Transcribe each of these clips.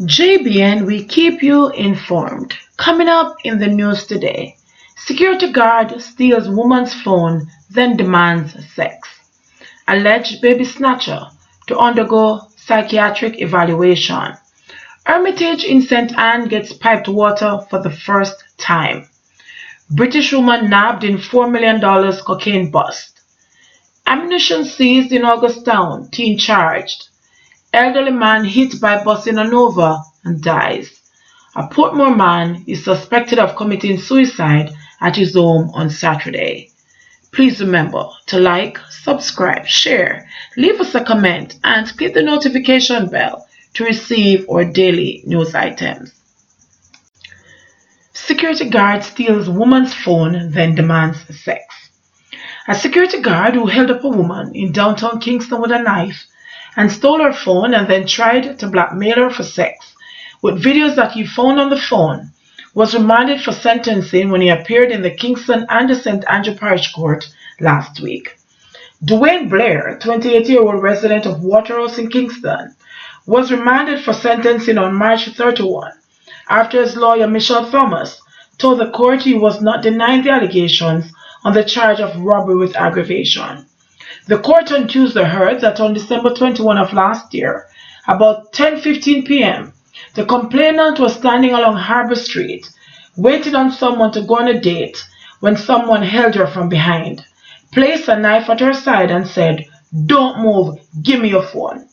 JBN, we keep you informed. Coming up in the news today, security guard steals woman's phone, then demands sex. Alleged baby snatcher to undergo psychiatric evaluation. Hermitage in St. Anne gets piped water for the first time. British woman nabbed in $4 million cocaine bust. Ammunition seized in Augustown, teen charged. Elderly man hit by bus in Nova and dies. A Portmore man is suspected of committing suicide at his home on Saturday. Please remember to like, subscribe, share, leave us a comment, and click the notification bell to receive our daily news items. Security guard steals woman's phone, then demands sex. A security guard who held up a woman in downtown Kingston with a knife and stole her phone and then tried to blackmail her for sex with videos that he found on the phone was remanded for sentencing when he appeared in the Kingston and the St. Andrew Parish Court last week. Dwayne Blair, 28-year-old resident of Waterhouse in Kingston, was remanded for sentencing on March 31 after his lawyer Michelle Thomas told the court he was not denying the allegations on the charge of robbery with aggravation. The court on Tuesday heard that on December 21 of last year, about 10:15 p.m., the complainant was standing along Harbour Street, waiting on someone to go on a date when someone held her from behind, placed a knife at her side and said, "Don't move, give me your phone."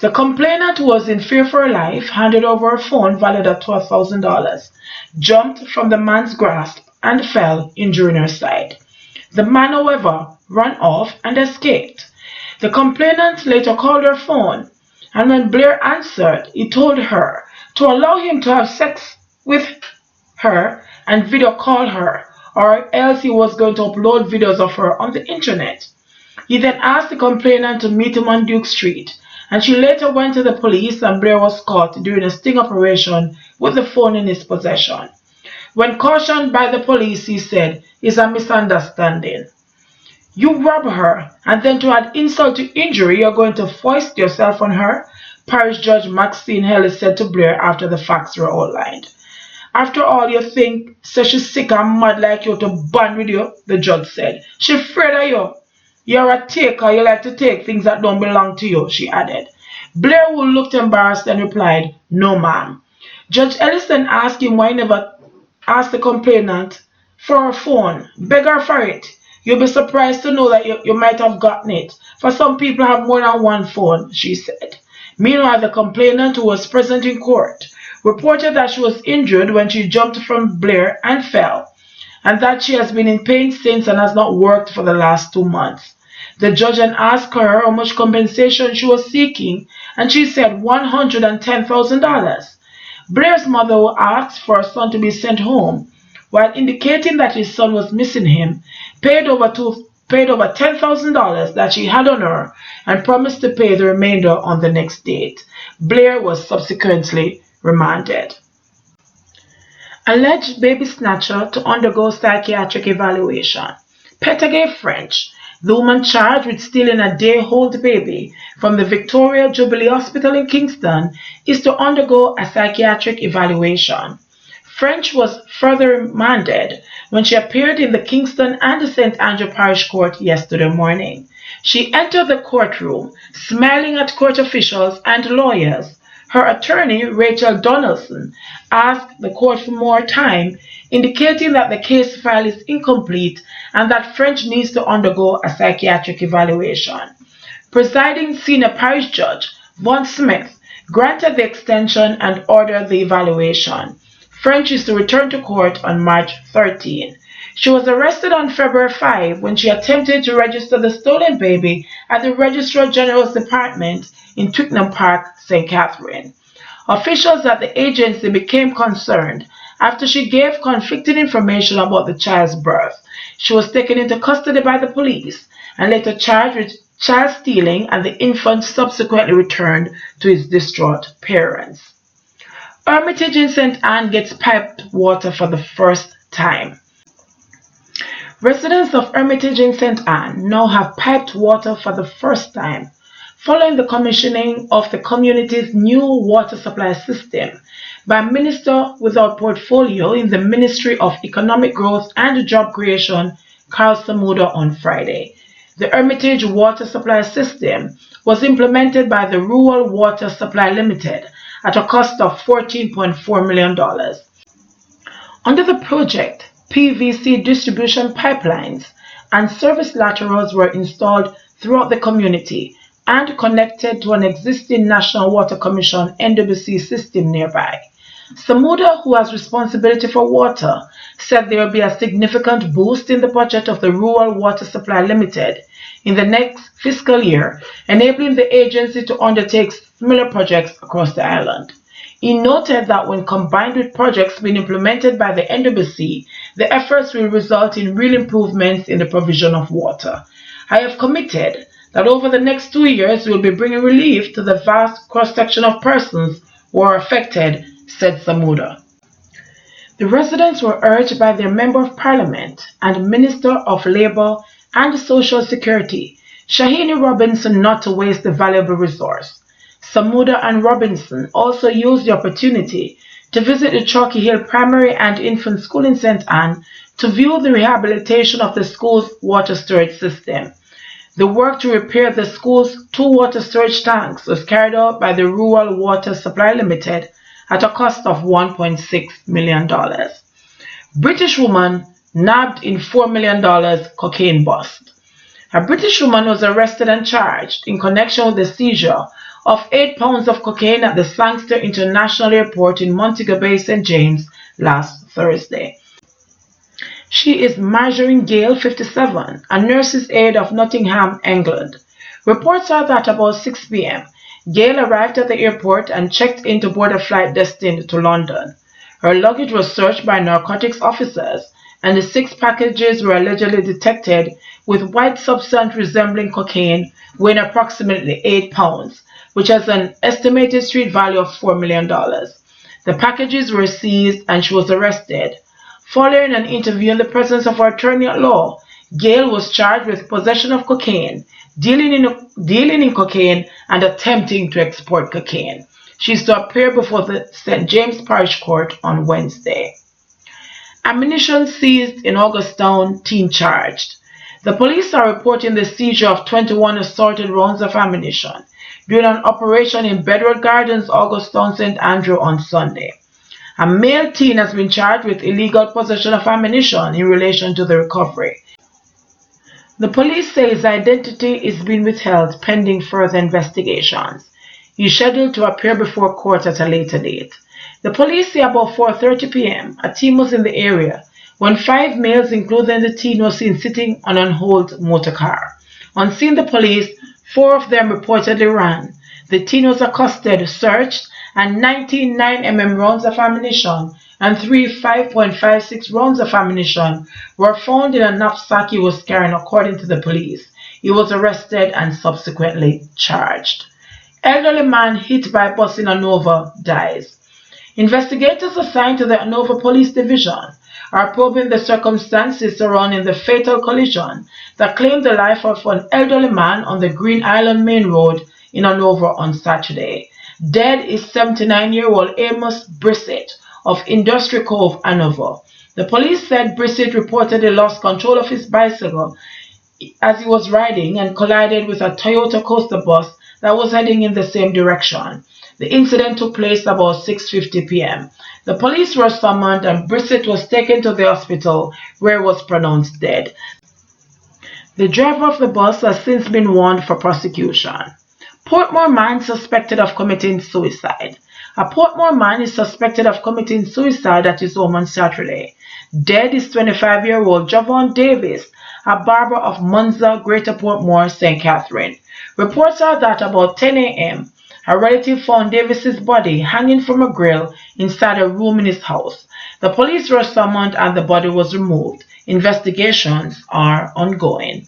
The complainant, who was in fear for her life, handed over her phone valued at $12,000, jumped from the man's grasp and fell, injuring her side. The man, however, ran off and escaped. The complainant later called her phone, and when Blair answered, he told her to allow him to have sex with her and video call her, or else he was going to upload videos of her on the internet. He then asked the complainant to meet him on Duke Street, and she later went to the police, and Blair was caught during a sting operation with the phone in his possession. When cautioned by the police, he said, "It's a misunderstanding. You rob her, and then to add insult to injury, you're going to foist yourself on her," Parish Judge Maxine Ellis said to Blair after the facts were outlined. "After all, you think, so she's sick and mad like you to band with you," the judge said. "She's afraid of you. You're a taker, you like to take things that don't belong to you," she added. Blair, who looked embarrassed, and replied, "No, ma'am." Judge Ellis then asked him why he never asked the complainant for her phone. "Beg her for it. You'll be surprised to know that you might have gotten it. For some people have more than one phone," she said. Meanwhile, the complainant, who was present in court, reported that she was injured when she jumped from Blair and fell, and that she has been in pain since and has not worked for the last 2 months. The judge then asked her how much compensation she was seeking, and she said $110,000. Blair's mother, who asked for her son to be sent home, while indicating that his son was missing him, paid over $10,000 that she had on her and promised to pay the remainder on the next date. Blair was subsequently remanded. Alleged baby snatcher to undergo psychiatric evaluation. Petagay French, the woman charged with stealing a day-old baby from the Victoria Jubilee Hospital in Kingston, is to undergo a psychiatric evaluation. French was further remanded when she appeared in the Kingston and the St. Andrew Parish Court yesterday morning. She entered the courtroom smiling at court officials and lawyers. Her attorney, Rachel Donaldson, asked the court for more time, indicating that the case file is incomplete and that French needs to undergo a psychiatric evaluation. Presiding senior parish judge, Von Smith, granted the extension and ordered the evaluation. French is to return to court on March 13. She was arrested on February 5 when she attempted to register the stolen baby at the Registrar General's Department in Twickenham Park, St. Catherine. Officials at the agency became concerned after she gave conflicting information about the child's birth. She was taken into custody by the police and later charged with child stealing, and the infant subsequently returned to his distraught parents. Hermitage in St. Anne gets piped water for the first time. Residents of Hermitage in St. Anne now have piped water for the first time following the commissioning of the community's new water supply system by Minister without portfolio in the Ministry of Economic Growth and Job Creation, Carl Samuda, on Friday. The Hermitage water supply system was implemented by the Rural Water Supply Limited at a cost of $14.4 million. Under the project, PVC distribution pipelines and service laterals were installed throughout the community and connected to an existing National Water Commission NWC system nearby. Samuda, who has responsibility for water, said there will be a significant boost in the budget of the Rural Water Supply Limited in the next fiscal year, enabling the agency to undertake similar projects across the island. He noted that when combined with projects being implemented by the NWC, the efforts will result in real improvements in the provision of water. I have committed that over the next 2 years we will be bringing relief to the vast cross-section of persons who are affected, said Samuda. The residents were urged by their Member of Parliament and Minister of Labour and Social Security, Shahini Robinson, not to waste the valuable resource. Samuda and Robinson also used the opportunity to visit the Chalky Hill Primary and Infant School in St. Anne to view the rehabilitation of the school's water storage system. The work to repair the school's 2 water storage tanks was carried out by the Rural Water Supply Limited at a cost of $1.6 million. British woman nabbed in $4 million cocaine bust. A British woman was arrested and charged in connection with the seizure of 8 pounds of cocaine at the Sangster International Airport in Montego Bay, St. James, last Thursday. She is Marjorie Gale, 57, a nurse's aide of Nottingham, England. Reports are that about 6 p.m., Gale arrived at the airport and checked in to board a flight destined to London. Her luggage was searched by narcotics officers, and the 6 packages were allegedly detected with white substance resembling cocaine weighing approximately 8 pounds, which has an estimated street value of $4 million. The packages were seized and she was arrested. Following an interview in the presence of her attorney at law, Gale was charged with possession of cocaine, dealing in cocaine, and attempting to export cocaine. She is to appear before the St. James Parish Court on Wednesday. Ammunition seized in Augustown, teen charged. The police are reporting the seizure of 21 assorted rounds of ammunition during an operation in Bedward Gardens, Augustown, St. Andrew on Sunday. A male teen has been charged with illegal possession of ammunition in relation to the recovery. The police say his identity is being withheld pending further investigations. He is scheduled to appear before court at a later date. The police say about 4:30 p.m. a team was in the area when 5 males, including the teen, were seen sitting on an unholed motor car. On seeing the police, 4 of them reportedly ran. The teen was accosted, searched, and 19 9mm rounds of ammunition and 3 5.56 rounds of ammunition were found in a knapsack he was carrying, according to the police. He was arrested and subsequently charged. Elderly man hit by bus in Hanover dies. Investigators assigned to the Hanover Police Division are probing the circumstances surrounding the fatal collision that claimed the life of an elderly man on the Green Island Main Road in Hanover on Saturday. Dead is 79-year-old Amos Brissett of Industry Cove, Hanover. The police said Brissett reportedly lost control of his bicycle as he was riding and collided with a Toyota Coaster bus that was heading in the same direction. The incident took place about 6:50 p.m. The police were summoned and Brissett was taken to the hospital where he was pronounced dead. The driver of the bus has since been warned for prosecution. Portmore man suspected of committing suicide. A Portmore man is suspected of committing suicide at his home on Saturday. Dead is 25-year-old Javon Davis, a barber of Munza, Greater Portmore, St. Catherine. Reports are that about 10 a.m., a relative found Davis's body hanging from a grill inside a room in his house. The police were summoned and the body was removed. Investigations are ongoing.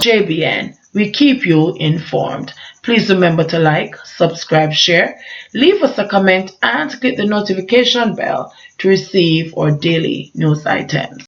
JBN, we keep you informed. Please remember to like, subscribe, share, leave us a comment, and click the notification bell to receive our daily news items.